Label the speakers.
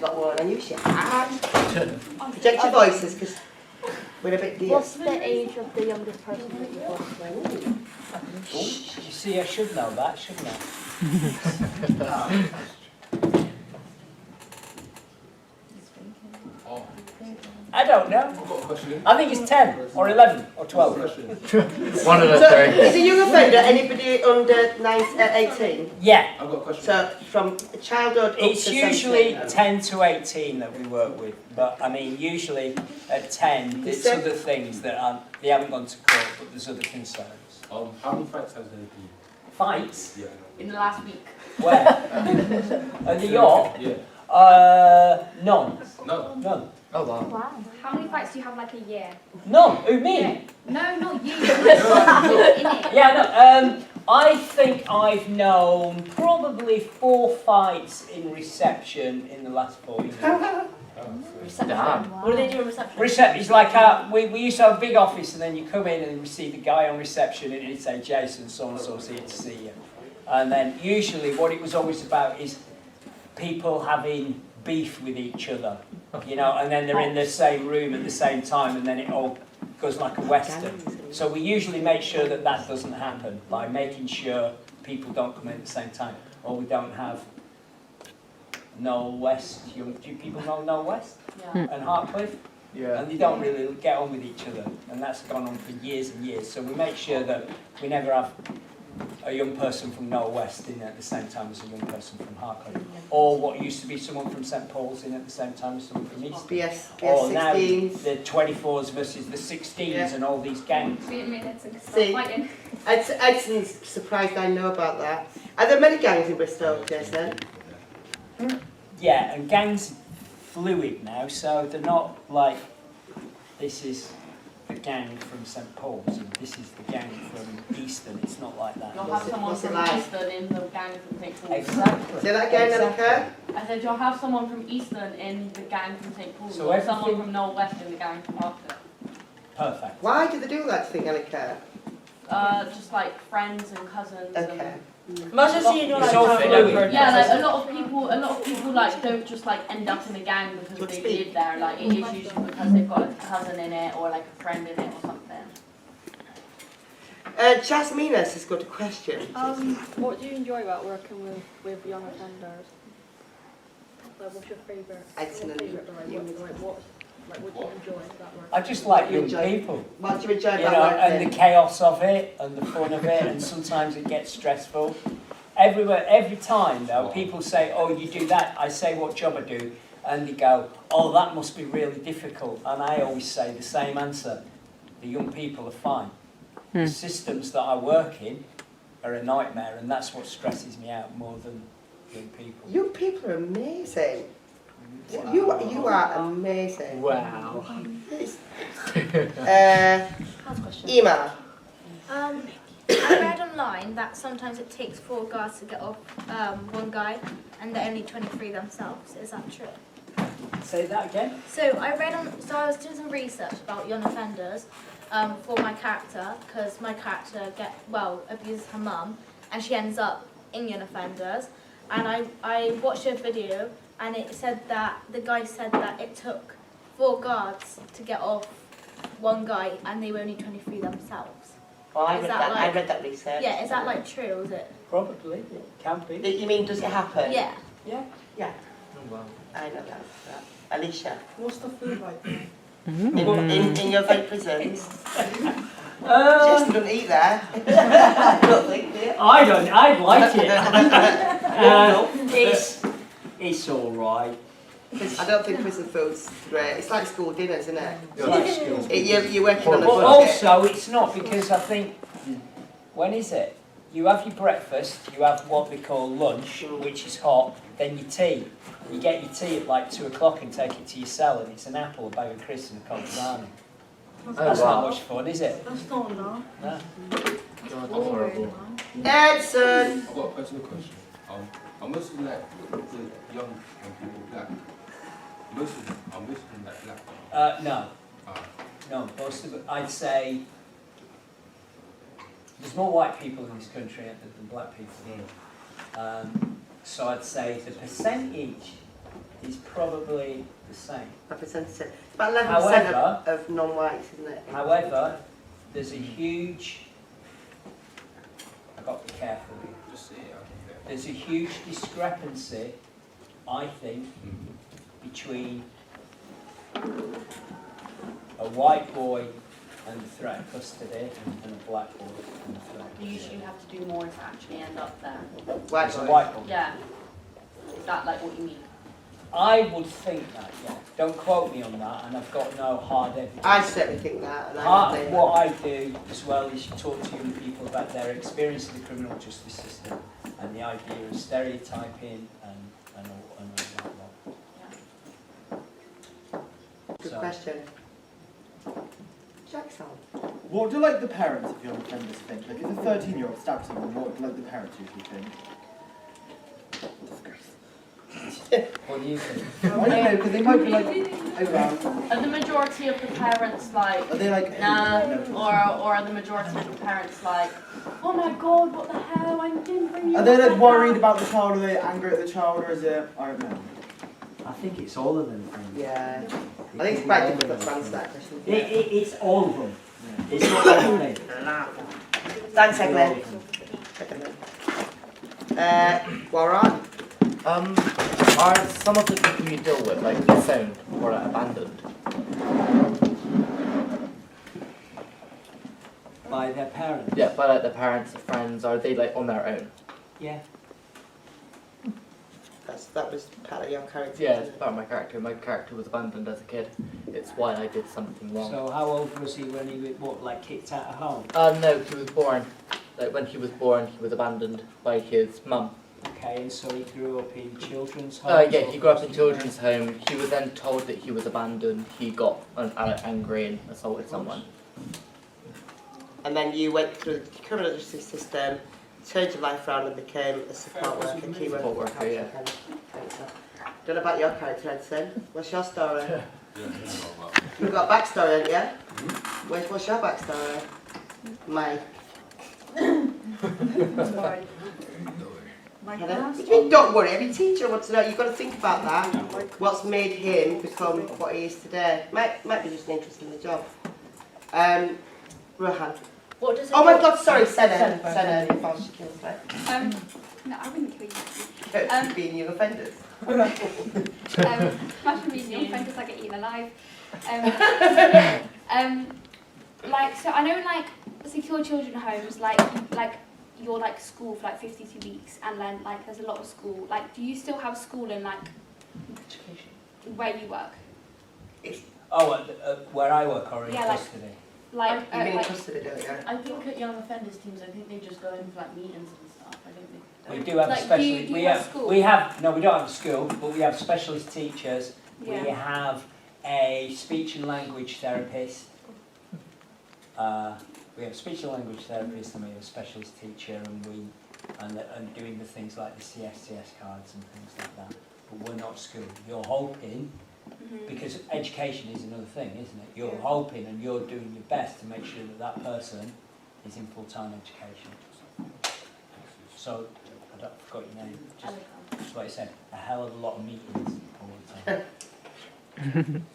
Speaker 1: got one on you, Sharon. Project your voices, because we're a bit dear.
Speaker 2: What's the age of the youngest person that you've worked with?
Speaker 3: You see, I should know that, shouldn't I? I don't know. I think it's 10 or 11 or 12.
Speaker 4: One of the
Speaker 1: So,
Speaker 4: three.
Speaker 1: is a young offender anybody under 18?
Speaker 3: Yeah.
Speaker 5: I've got a question.
Speaker 1: So, from childhood up
Speaker 3: It's
Speaker 1: to
Speaker 3: usually
Speaker 1: 17?
Speaker 3: 10 to 18 that we work with, but I mean, usually at 10, there's
Speaker 1: So-
Speaker 3: other things that they haven't gone to court, but there's other concerns.
Speaker 5: How many fights has there been?
Speaker 3: Fights?
Speaker 5: Yeah.
Speaker 6: In the last week.
Speaker 3: Where? At the yacht?
Speaker 5: Yeah.
Speaker 3: None.
Speaker 5: No.
Speaker 3: None.
Speaker 4: Oh wow.
Speaker 2: Wow.
Speaker 6: How many fights do you have like a year?
Speaker 3: None? Who, me?
Speaker 6: No, not you. In it.
Speaker 3: Yeah, no, I think I've known probably 4 fights in reception in the last 4 years.
Speaker 2: Reception.
Speaker 4: Damn.
Speaker 2: What do they do in reception?
Speaker 3: Reception is like, we used to have a big office and then you come in and you see the guy on reception and he'd say, Jason, so-and-so's here to see you. And then usually what it was always about is people having beef with each other, you know, and then they're in the same room at the same time and then it all goes like a western. So we usually make sure that that doesn't happen by making sure people don't come in at the same time. Or we don't have Noel West, do people know Noel West?
Speaker 6: Yeah.
Speaker 3: And Hartcliffe?
Speaker 4: Yeah.
Speaker 3: And they don't really get on with each other, and that's gone on for years and years. So we make sure that we never have a young person from Noel West in at the same time as a young person from Hartcliffe, or what used to be someone from St Paul's in at the same time as someone from East. Or now
Speaker 1: BS16s.
Speaker 3: the 24s versus the 16s
Speaker 1: Yeah.
Speaker 3: and all these gangs.
Speaker 6: We admit it's a
Speaker 1: See.
Speaker 6: fighting.
Speaker 1: Edson's surprised I know about that. Are there many gangs in Bristol, Jason?
Speaker 3: Yeah, and gangs fluid now, so they're not like this is the gang from St Paul's and this is the gang from Easton. It's not like that.
Speaker 6: You'll have someone
Speaker 1: what's it
Speaker 6: from
Speaker 1: like?
Speaker 6: Easton in the gang from St Paul's.
Speaker 3: Exactly.
Speaker 1: Say that again,
Speaker 3: Exactly.
Speaker 1: Annika?
Speaker 6: I said you'll have someone from Easton in the gang from St Paul's.
Speaker 3: So
Speaker 6: or someone
Speaker 3: everything-
Speaker 6: from Noel West in the gang from Hartford.
Speaker 3: Perfect.
Speaker 1: Why do they do that, do you think, Annika?
Speaker 6: Just like friends and cousins.
Speaker 1: Okay.
Speaker 2: Imagine seeing your
Speaker 3: It's
Speaker 2: like
Speaker 3: all
Speaker 2: family
Speaker 3: fluid.
Speaker 2: member.
Speaker 6: Yeah, like a lot of people like don't just like end up in a gang because
Speaker 1: Let's
Speaker 6: they
Speaker 1: speak.
Speaker 6: live there. Like it is usually because they've got a cousin in it or like a friend in it or something.
Speaker 1: Jasmina's has got a question.
Speaker 2: What do you enjoy about working with young offenders? Like, what's your favourite?
Speaker 1: Excellent.
Speaker 2: What do you enjoy about working?
Speaker 3: I just like young
Speaker 1: Enjoy.
Speaker 3: people,
Speaker 1: What do you enjoy
Speaker 3: you
Speaker 1: about
Speaker 3: know,
Speaker 1: working?
Speaker 3: and the chaos of it and the fun of it, and sometimes it gets stressful. Every time though, people say, "Oh, you do that." I say, "What job I do?" And they go, "Oh, that must be really difficult." And I always say the same answer: the young people are fine. The systems that I work in are a nightmare, and that's what stresses me out more than young people.
Speaker 1: You people are amazing. You are amazing.
Speaker 3: Wow.
Speaker 1: Ema.
Speaker 7: I read online that sometimes it takes 4 guards to get off one guy, and they're only 23 themselves. Is that true?
Speaker 3: Say that again.
Speaker 7: So I was doing some research about young offenders for my character, because my character abuses her mum, and she ends up in young offenders. And I watched a video, and it said that the guy said that it took 4 guards to get off one guy, and they were only 23 themselves.
Speaker 1: Oh, I
Speaker 7: Is
Speaker 1: read
Speaker 7: that
Speaker 1: that. I
Speaker 7: like-
Speaker 1: read that research.
Speaker 7: Yeah, is that like true? Is it?
Speaker 3: Probably. Can be.
Speaker 1: You mean does it happen?
Speaker 7: Yeah.
Speaker 3: Yeah.
Speaker 1: Yeah.
Speaker 4: Oh wow.
Speaker 1: I know that. Alicia.
Speaker 8: What's the food like there?
Speaker 1: In your vape prisons. Jason
Speaker 3: Um,
Speaker 1: doesn't eat there. I don't think, do you?
Speaker 3: I'd like it. It's all right.
Speaker 1: I don't think prison food's great. It's like school dinners, isn't it?
Speaker 3: It's like school.
Speaker 1: You're working on a
Speaker 3: But
Speaker 1: budget.
Speaker 3: also, it's not, because I think, when is it? You have your breakfast, you have what they call lunch, which is hot, then your tea. You get your tea at like 2 o'clock and take it to your cell, and it's an apple, a bag of crisps, and a cold banana. That's not much fun, is it?
Speaker 8: That's not enough.
Speaker 3: No.
Speaker 4: God, that's horrible.
Speaker 1: Edson!
Speaker 5: I've got a personal question. Are most of like the young people black? Most of them are like black.
Speaker 3: No.
Speaker 5: Ah.
Speaker 3: No, most of it, I'd say, there's more white people in this country than black people. So I'd say the percentage is probably the same.
Speaker 1: Representative. It's about 11%
Speaker 3: However-
Speaker 1: of non-whites, isn't it?
Speaker 3: However, there's a huge, I've got to be careful here,
Speaker 5: Just say it.
Speaker 3: there's a huge discrepancy, I think, between a white boy and the threat of custody and a black boy and the threat of
Speaker 6: You
Speaker 3: custody.
Speaker 6: usually have to do more to actually end up there.
Speaker 1: White
Speaker 3: It's a
Speaker 1: boys.
Speaker 3: white boy.
Speaker 6: Yeah. Is that like what you mean?
Speaker 3: I would think that, yeah. Don't quote me on that, and I've got no hard evidence.
Speaker 1: I certainly think that. And
Speaker 3: Part
Speaker 1: I
Speaker 3: of
Speaker 1: think
Speaker 3: what I do as well is you talk to young people about their experience of the criminal justice system and the idea of stereotyping and all that lot.
Speaker 1: Good
Speaker 3: So-
Speaker 1: question. Jackson.
Speaker 9: What do like the parents of young offenders think? Like if a 13-year-old stabs someone, what do like the parents usually think?
Speaker 3: What do you think?
Speaker 9: I don't know, because they might be like, oh wow.
Speaker 6: Are the majority of the parents like,
Speaker 9: Are they like,
Speaker 6: nah,
Speaker 9: no.
Speaker 6: or are the majority of the parents like, oh my god, what the hell, I didn't bring you
Speaker 9: Are they
Speaker 6: up
Speaker 9: like
Speaker 6: like
Speaker 9: worried
Speaker 6: that."
Speaker 9: about the child? Are they angry at the child, or is it? I don't know.
Speaker 3: I think it's all of them things.
Speaker 1: Yeah. I think it's quite difficult to answer that question. isn't it?
Speaker 3: It's all of them. It's not only.
Speaker 1: Thanks, Eglin. Warren.
Speaker 4: Are some of the people you deal with like disowned or like, abandoned?
Speaker 3: By their parents.
Speaker 4: Yeah, by like their parents or friends, are they like on their own?
Speaker 3: Yeah.
Speaker 1: That was part of your character.
Speaker 4: Yeah,
Speaker 1: wasn't
Speaker 4: it's
Speaker 1: it?
Speaker 4: part of my character. My character was abandoned as a kid. It's why I did something wrong.
Speaker 3: So how old was he when he was, what, like kicked out of home?
Speaker 4: No, he was born. Like when he was born, he was abandoned by his mum.
Speaker 3: Okay, and so he grew up in children's homes?
Speaker 4: Yeah,
Speaker 3: or
Speaker 4: he grew up in
Speaker 3: foster
Speaker 4: children's home. He was then told that he was abandoned. He got angry and assaulted someone.
Speaker 1: And then you went through the criminal justice system, turned your life around and became a support worker, key worker.
Speaker 4: Support worker, yeah.
Speaker 1: Don't know about your character, Edson. What's your story?
Speaker 5: Yeah, I don't know about.
Speaker 1: You've got a backstory, haven't you? What's your backstory? May.
Speaker 8: My
Speaker 1: Hello?
Speaker 8: class.
Speaker 1: What do you mean, don't worry, every teacher wants to know. You've got to think about that. What's made him become what he is today? Might be just an interest in the job. Rohan.
Speaker 7: What does it
Speaker 1: Oh my
Speaker 7: do?
Speaker 1: God, sorry, Senna.
Speaker 7: Senna.
Speaker 1: Senna, you found she kills me.
Speaker 10: No, I wouldn't kill you.
Speaker 1: Being young offenders.
Speaker 10: Imagine me young offenders I get eaten alive. Like, so I know like secure children homes, like you're like school for like 52 weeks, and then like there's a lot of school. Like, do you still have school in like where you work?
Speaker 3: Oh, where I work or in
Speaker 10: Yeah, like-
Speaker 3: custody?
Speaker 10: Like,
Speaker 1: You've been in
Speaker 10: like
Speaker 1: custody, don't you?
Speaker 6: I think at young offenders teams, I think they just go in for like meetings and stuff. I think they
Speaker 3: We do have
Speaker 10: Like,
Speaker 3: a specialist.
Speaker 10: do you
Speaker 3: we
Speaker 10: have
Speaker 3: have.
Speaker 10: school?
Speaker 3: We have. No, we don't have a school, but we have specialist teachers.
Speaker 10: Yeah.
Speaker 3: We have a speech and language therapist. We have a speech and language therapist, and we have a specialist teacher, and doing the things like the CSCS cards and things like that. But we're not school. You're hoping, because education is another thing, isn't it? You're hoping and you're doing your best to make sure that that person is in full-time education. So, I forgot your name. Just like I said, a hell of a lot of meetings all the time.